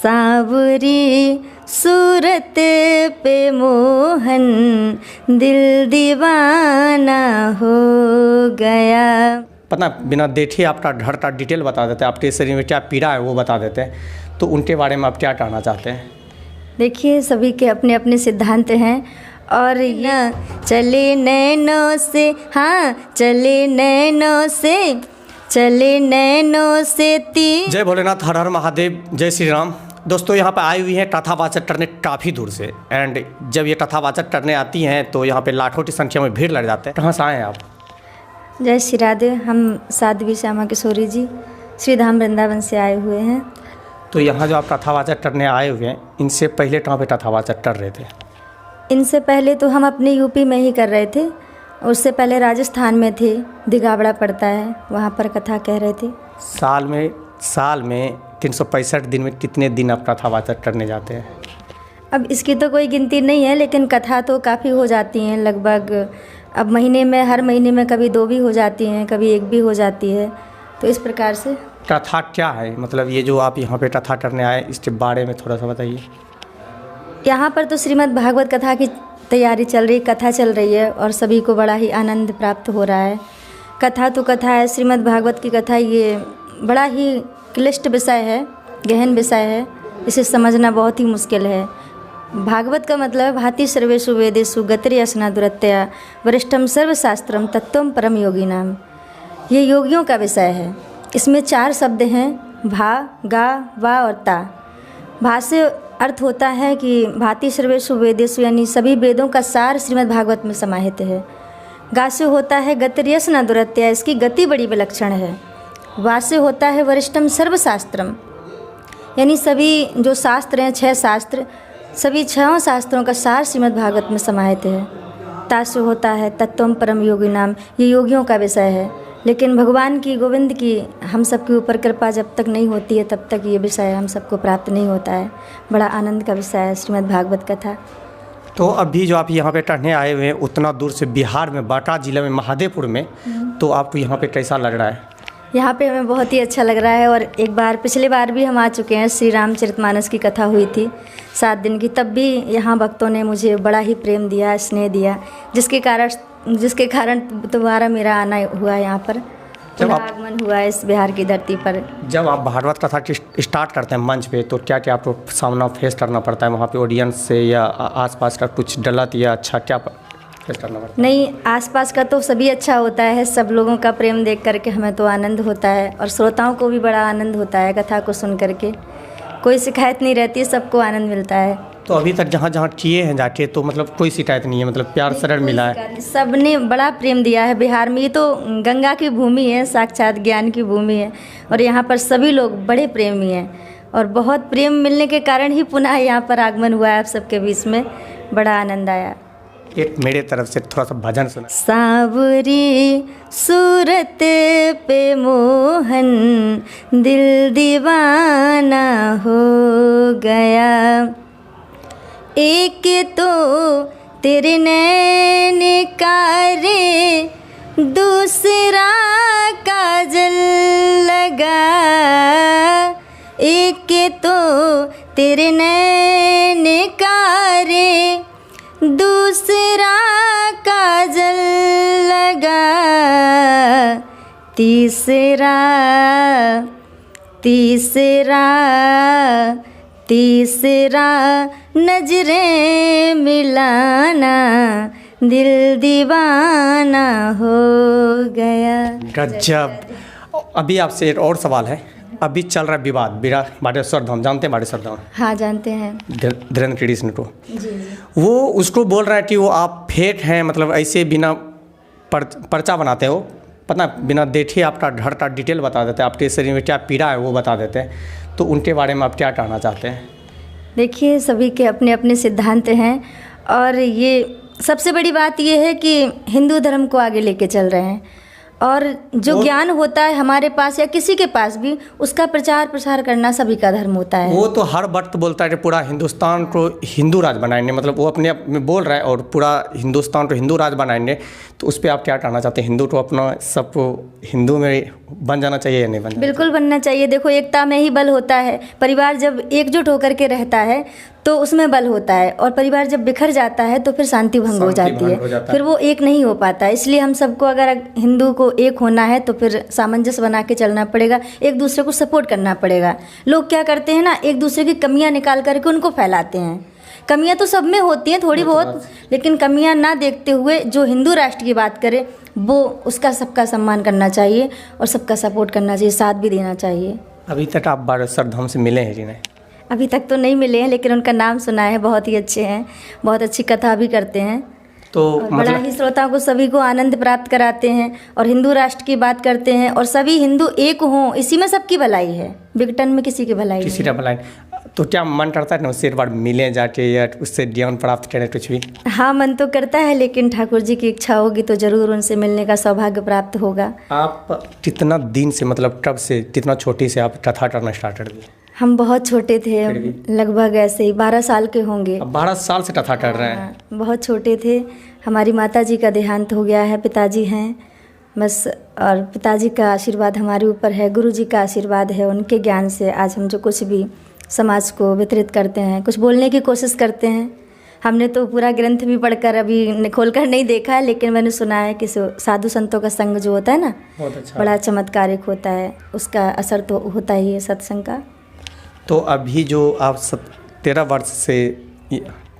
सावरी सूरत पे मोहन दिल दीवाना हो गया। पता बिना देखे आपका घर का डिटेल बता देते हैं, आपके शरीर में क्या पीड़ा है वो बता देते हैं, तो उनके बारे में आप क्या कहना चाहते हैं? देखिए, सभी के अपने अपने सिद्धांत हैं और ये चले नैनों से, हाँ चले नैनों से, चले नैनों से ती। जय भोलेनाथ, हर हर महादेव, जय श्री राम। दोस्तों, यहाँ पे आई हुई हैं कथावाचक करने काफ़ी दूर से, एंड जब ये कथावाचक करने आती हैं तो यहाँ पे लाखों की संख्या में भीड़ लग जाते हैं। कहाँ से आए हैं आप? जय श्री राधे। हम साध्वी श्यामा किशोरी जी श्री धाम वृंदावन से आए हुए हैं। तो यहाँ जो आप कथावाचक करने आए हुए हैं, इनसे पहले कहाँ पे कथावाचक कर रहे थे? इनसे पहले तो हम अपने यूपी में ही कर रहे थे, उससे पहले राजस्थान में थे, दिगावड़ा पड़ता है, वहाँ पर कथा कह रहे थे। साल में 365 दिन में कितने दिन आप कथावाचक करने जाते हैं? अब इसकी तो कोई गिनती नहीं है, लेकिन कथा तो काफ़ी हो जाती हैं लगभग। अब महीने में, हर महीने में कभी 2 भी हो जाती हैं, कभी 1 भी हो जाती है, तो इस प्रकार से। कथा क्या है, मतलब ये जो आप यहाँ पे कथा करने आए, इसके बारे में थोड़ा सा बताइए। यहाँ पर तो श्रीमद् भागवत कथा की तैयारी चल रही, कथा चल रही है और सभी को बड़ा ही आनंद प्राप्त हो रहा है। कथा तो कथा है, श्रीमद् भागवत की कथा, ये बड़ा ही क्लिष्ट विषय है, गहन विषय है, इसे समझना बहुत ही मुश्किल है। भागवत का मतलब भाति सर्वेषु वेदेषु गतिर्यसना दुरत्या वरिष्ठम सर्वशास्त्रम तत्वम परम योगिनाम। ये योगियों का विषय है। इसमें 4 शब्द हैं, भा, गा, वा और ता। भा से अर्थ होता है कि भाति सर्वेषु वेदेषु, यानी सभी वेदों का सार श्रीमद् भागवत में समाहित है। गा से होता है गतिर्यसना दुरत्या, इसकी गति बड़ी विलक्षण है। वा से होता है वरिष्ठम सर्वशास्त्रम, यानी सभी जो शास्त्र हैं, 6 शास्त्र, सभी 6 शास्त्रों का सार श्रीमद् भागवत में समाहित है। ता से होता है तत्वम परम योगी नाम, ये योगियों का विषय है। लेकिन भगवान की, गोविंद की हम सब के ऊपर कृपा जब तक नहीं होती है तब तक ये विषय हम सबको प्राप्त नहीं होता है। बड़ा आनंद का विषय है श्रीमद् भागवत कथा। तो अभी जो आप यहाँ पे करने आए हुए हैं उतना दूर से, बिहार में बांका जिला में महादेवपुर में, तो आपको यहाँ पे कैसा लग रहा है? यहाँ पे हमें बहुत ही अच्छा लग रहा है। और एक बार, पिछले बार भी हम आ चुके हैं, श्री रामचरितमानस की कथा हुई थी 7 दिन की, तब भी यहाँ भक्तों ने मुझे बड़ा ही प्रेम दिया, स्नेह दिया, जिसके कारण दोबारा मेरा आना हुआ यहाँ पर, आगमन हुआ है इस बिहार की धरती पर। जब आप भागवत कथा स्टार्ट करते हैं मंच पे, तो क्या क्या आपको सामना फेस करना पड़ता है वहाँ पे ऑडियंस से, या आसपास का कुछ गलत या अच्छा क्या फेस करना पड़ता है? नहीं, आसपास का तो सभी अच्छा होता है, सब लोगों का प्रेम देख करके हमें तो आनंद होता है और श्रोताओं को भी बड़ा आनंद होता है कथा को सुन करके। कोई शिकायत नहीं रहती, सबको आनंद मिलता है। तो अभी तक जहाँ जहाँ किए हैं जाके, तो मतलब कोई शिकायत नहीं है, मतलब प्यार सरल मिला है? सबने बड़ा प्रेम दिया है। बिहार में ये तो गंगा की भूमि है, साक्षात ज्ञान की भूमि है, और यहाँ पर सभी लोग बड़े प्रेमी हैं और बहुत प्रेम मिलने के कारण ही पुनः यहाँ पर आगमन हुआ है आप सबके बीच में। बड़ा आनंद आया। एक मेरे तरफ से थोड़ा सा भजन सुना। सावरी सूरत पे मोहन दिल दीवाना हो गया। एक तो तेरे नैन कारे, दूसरा काजल लगा। एक तो तेरे नैन कारे, दूसरा काजल लगा। तीसरा नजरें मिलाना, दिल दीवाना हो गया। गजब। अभी आपसे एक और सवाल है। अभी चल रहा है विवाद बागेश्वर धाम, जानते हैं बागेश्वर धाम? हाँ, जानते हैं। धीरेन्द्र कृष्ण को, जी। वो उसको बोल रहा है कि वो आप फेक हैं, मतलब ऐसे बिना पर्चा बनाते हो, पता बिना देखे आपका घर का डिटेल बता देते हैं, आपके शरीर में क्या पीड़ा है वो बता देते हैं, तो उनके बारे में आप क्या कहना चाहते हैं? देखिए, सभी के अपने अपने सिद्धांत हैं और ये सबसे बड़ी बात ये है कि हिंदू धर्म को आगे लेके चल रहे हैं और जो ज्ञान होता है हमारे पास या किसी के पास भी, उसका प्रचार प्रसार करना सभी का धर्म होता है। वो तो हर वक्त बोलता है कि पूरा हिंदुस्तान को हिंदू राज बनाएंगे, मतलब वो अपने आप में बोल रहा है, और पूरा हिंदुस्तान को हिंदू राज बनाएंगे। तो उस पर आप क्या कहना चाहते हैं? हिंदू तो अपना सबको हिंदू में बन जाना चाहिए या नहीं बन जाना? बिल्कुल बनना चाहिए। देखो, एकता में ही बल होता है। परिवार जब एकजुट होकर के रहता है तो उसमें बल होता है, और परिवार जब बिखर जाता है तो फिर शांति भंग हो जाती है, फिर वो एक नहीं हो पाता। इसलिए हम सबको, अगर हिंदू को एक होना है तो फिर सामंजस्य बना के चलना पड़ेगा, एक दूसरे को सपोर्ट करना पड़ेगा। लोग क्या करते हैं ना, एक दूसरे की कमियां निकाल करके उनको फैलाते हैं। कमियां तो सब में होती हैं थोड़ी बहुत, लेकिन कमियां ना देखते हुए जो हिंदू राष्ट्र की बात करे वो उसका सबका सम्मान करना चाहिए और सबका सपोर्ट करना चाहिए, साथ भी देना चाहिए। अभी तक आप बागेश्वर धाम से मिले हैं कि नहीं? अभी तक तो नहीं मिले हैं, लेकिन उनका नाम सुना है, बहुत ही अच्छे हैं, बहुत अच्छी कथा भी करते हैं, तो बड़ा ही श्रोताओं को सभी को आनंद प्राप्त कराते हैं और हिंदू राष्ट्र की बात करते हैं, और सभी हिंदू एक हों, इसी में सबकी भलाई है। विघटन में किसी की भलाई किसी नहीं का भलाई। तो क्या मन करता है ना उससे एक बार मिले जाके या उससे ज्ञान प्राप्त करें कुछ भी? हाँ, मन तो करता है, लेकिन ठाकुर जी की इच्छा होगी तो जरूर उनसे मिलने का सौभाग्य प्राप्त होगा। आप कितना दिन से, मतलब कब से, कितना छोटी से आप कथा करना स्टार्ट कर दिए? हम बहुत छोटे थे, लगभग ऐसे ही 12 साल के होंगे। अब 12 साल से कथा कर रहे हैं? हाँ, बहुत छोटे थे। हमारी माता जी का देहांत हो गया है, पिताजी हैं बस, और पिताजी का आशीर्वाद हमारे ऊपर है, गुरु जी का आशीर्वाद है। उनके ज्ञान से आज हम जो कुछ भी समाज को वितरित करते हैं, कुछ बोलने की कोशिश करते हैं। हमने तो पूरा ग्रंथ भी पढ़कर अभी खोलकर नहीं देखा है, लेकिन मैंने सुना है कि साधु संतों का संग जो होता है ना, बहुत अच्छा, बड़ा चमत्कारिक होता है, उसका असर तो होता ही है सत्संग का। तो अभी जो आप 13 वर्ष से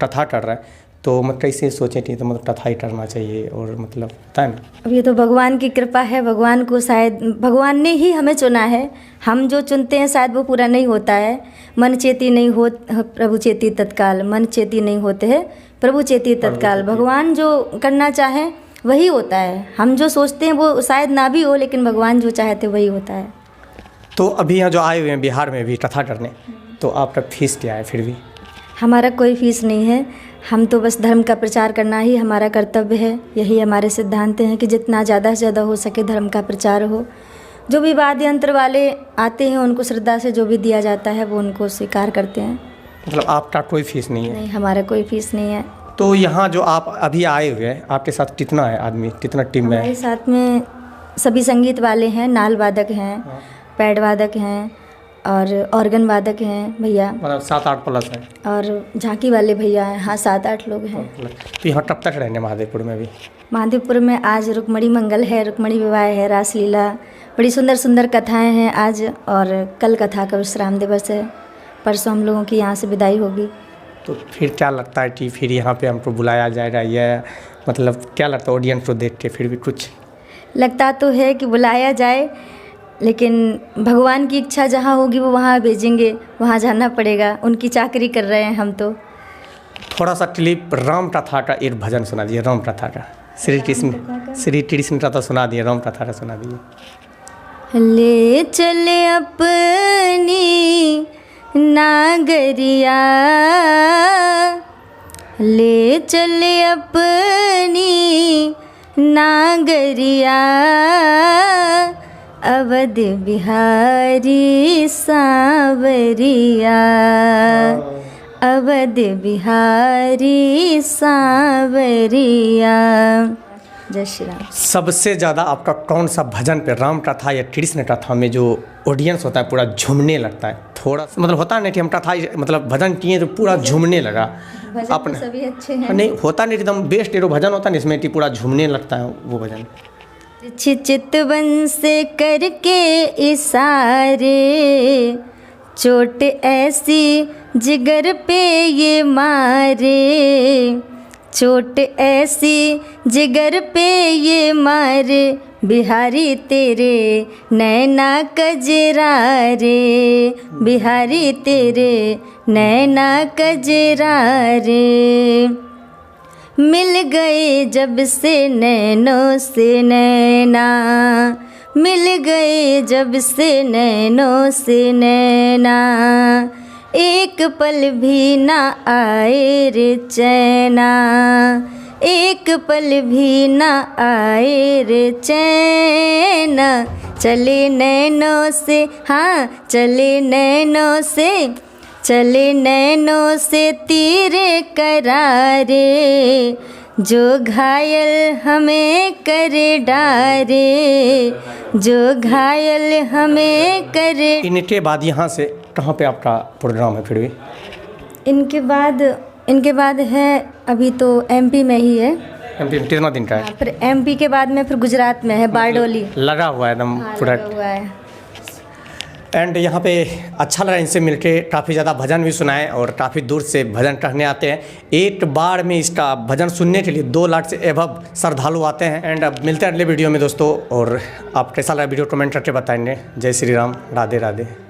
कथा कर रहे हैं, तो मतलब कैसे सोचे थे तो मतलब कथा ही करना चाहिए, और मतलब होता है ना, अब ये तो भगवान की कृपा है। भगवान को शायद भगवान ने ही हमें चुना है, हम जो चुनते हैं शायद वो पूरा नहीं होता है। मन चेती नहीं हो प्रभु चेती तत्काल, मन चेती नहीं होते हैं प्रभु चेती तत्काल। भगवान जो करना चाहे वही होता है, हम जो सोचते हैं वो शायद ना भी हो, लेकिन भगवान जो चाहते वही होता है। तो अभी यहाँ जो आए हुए हैं बिहार में भी कथा करने, तो आपका फीस क्या है? फिर भी हमारा कोई फीस नहीं है, हम तो बस धर्म का प्रचार करना ही हमारा कर्तव्य है। यही हमारे सिद्धांत हैं कि जितना ज़्यादा से ज़्यादा हो सके धर्म का प्रचार हो। जो भी वाद्य यंत्र वाले आते हैं उनको श्रद्धा से जो भी दिया जाता है वो उनको स्वीकार करते हैं। मतलब आपका कोई फीस नहीं है? नहीं, हमारा कोई फीस नहीं है। तो यहाँ जो आप अभी आए हुए हैं, आपके साथ कितना है आदमी, कितना टीम में है? हमारे साथ में सभी संगीत वाले हैं, नाल वादक हैं, पैड वादक हैं और ऑर्गन वादक हैं भैया, मतलब 7-8 प्लस है, और झांकी वाले भैया हैं। हाँ, 7-8 लोग हैं। तो यहाँ कब तक रहेंगे महादेवपुर में भी? महादेवपुर में आज रुक्मणी मंगल है, रुक्मणी विवाह है, रासलीला, बड़ी सुंदर सुंदर कथाएं हैं आज, और कल कथा का विश्राम दिवस है। परसों हम लोगों की यहाँ से विदाई होगी। तो फिर क्या लगता है कि फिर यहाँ पे हमको बुलाया जाएगा, या मतलब क्या लगता है ऑडियंस को देख के? फिर भी कुछ लगता तो है कि बुलाया जाए, लेकिन भगवान की इच्छा जहाँ होगी वो वहाँ भेजेंगे, वहाँ जाना पड़ेगा। उनकी चाकरी कर रहे हैं हम तो। थोड़ा सा क्लिप राम कथा का एक भजन सुना दिए, राम कथा का, श्री कृष्ण का तो सुना दिए, राम कथा का सुना दिए। ले चले अपनी नागरिया, ले चले अपनी नागरिया, अवध बिहारी सांवरिया, अवध बिहारी सांवरिया। जय श्री राम। सबसे ज़्यादा आपका कौन सा भजन पे, राम कथा या कृष्ण कथा में जो ऑडियंस होता है पूरा झूमने लगता है? थोड़ा मतलब होता नहीं कि हम कथा मतलब भजन किए तो पूरा झूमने लगा अपने, सभी अच्छे हैं। नहीं होता नहीं, एकदम बेस्ट एरो भजन होता है इसमें कि पूरा झूमने लगता है वो भजन। चितवन से करके इशारे, चोट ऐसी जिगर पे ये मारे, चोट ऐसी जिगर पे ये मारे, बिहारी तेरे नैना कजरारे, बिहारी तेरे नैना कजरारे। मिल गए जब से नैनों से नैना, मिल गए जब से नैनों से नैना, एक पल भी ना आए रे चैना, एक पल भी ना आए रे चैन, चले नैनों से, हाँ चले नैनों से, चले नैनों से तीरे करारे, जो घायल हमें करे डारे, जो घायल हमें करे। इनके बाद यहाँ से कहाँ पे आपका प्रोग्राम है फिर भी? इनके बाद है अभी तो एमपी में ही है। एमपी में कितना दिन का है? फिर एमपी के बाद में फिर गुजरात में है, बारडोली। लगा हुआ है एकदम पूरा। लगा हुआ है। एंड यहाँ पे अच्छा लगा इनसे मिलके, काफ़ी ज़्यादा भजन भी सुनाए और काफ़ी दूर से भजन कहने आते हैं। एक बार में इसका भजन सुनने के लिए 2 लाख से एबव श्रद्धालु आते हैं। एंड अब मिलते हैं अगले वीडियो में दोस्तों, और आप कैसा लगा वीडियो कमेंट करके बताएंगे। जय श्री राम, राधे राधे।